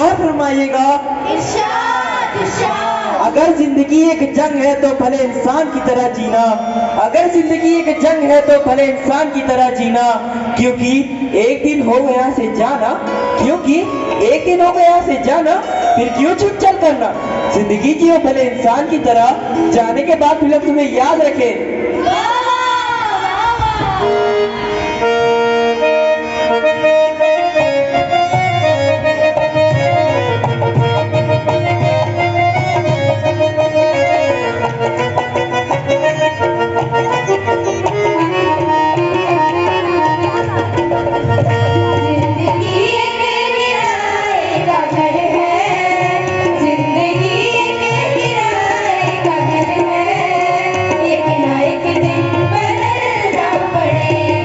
और फरमाइएगा। इरशाद इरशाद। अगर जिंदगी एक जंग है तो भले इंसान की तरह जीना, अगर जिंदगी एक जंग है तो भले इंसान की तरह जीना, क्योंकि एक दिन हो गया से जाना, क्योंकि एक दिन हो गया से जाना, फिर क्यों चुप चल करना। जिंदगी जियो भले इंसान की तरह, जाने के बाद फिर तुम्हें याद रखे। एक दिन बदलना पड़ेगा।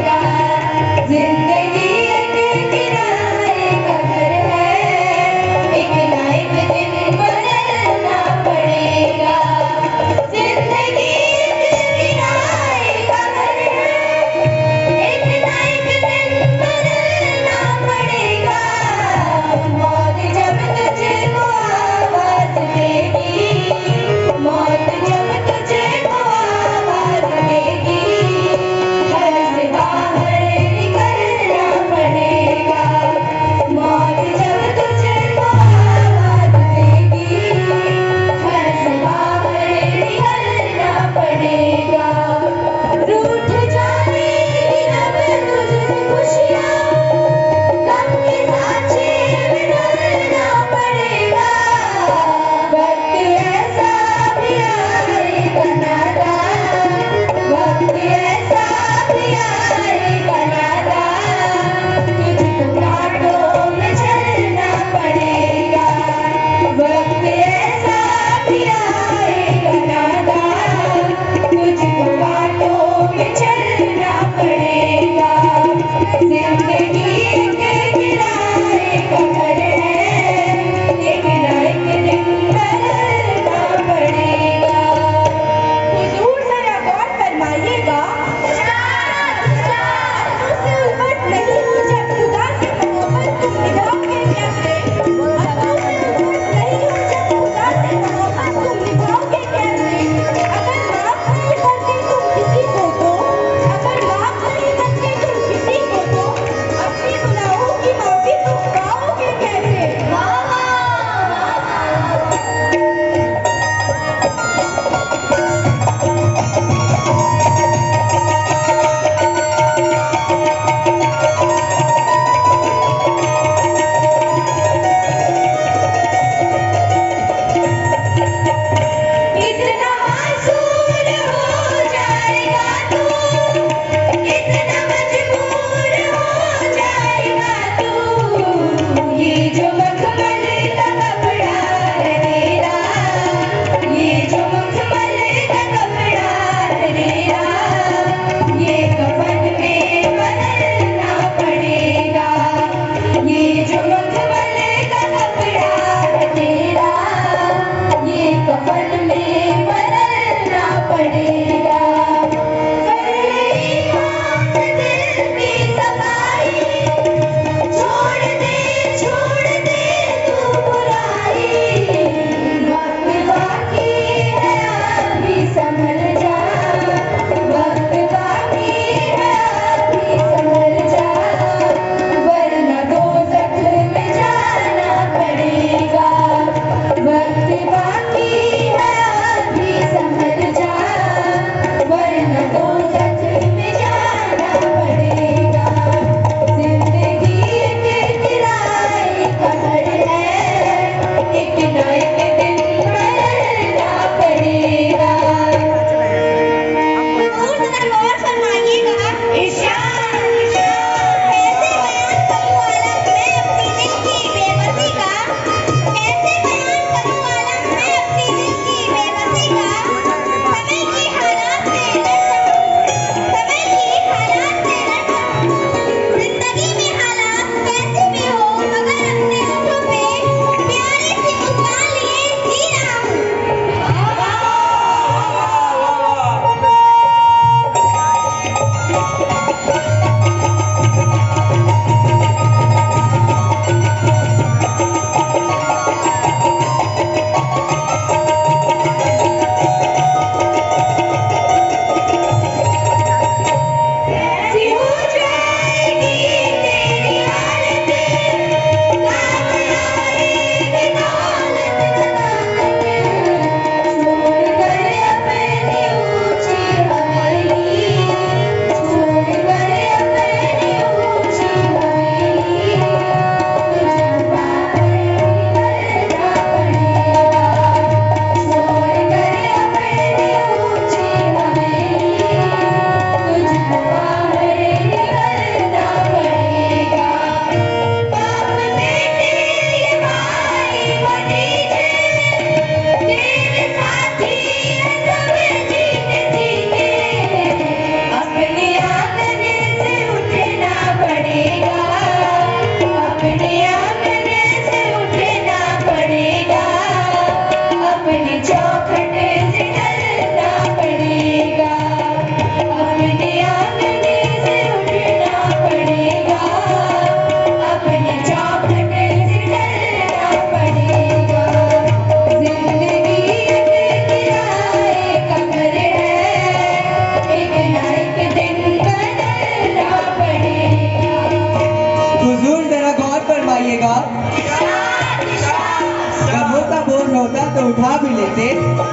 भी लेते,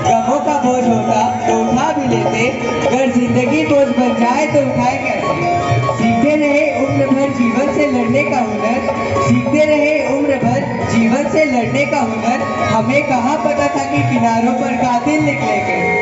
गमों का बोझ होता तो उठा भी लेते, अगर जिंदगी बोझ बन जाए तो उठाए कैसे। सीखते रहे उम्र भर जीवन से लड़ने का हुनर, सीखते रहे उम्र भर जीवन से लड़ने का हुनर, हमें कहाँ पता था कि किनारों पर कातिल निकलेंगे।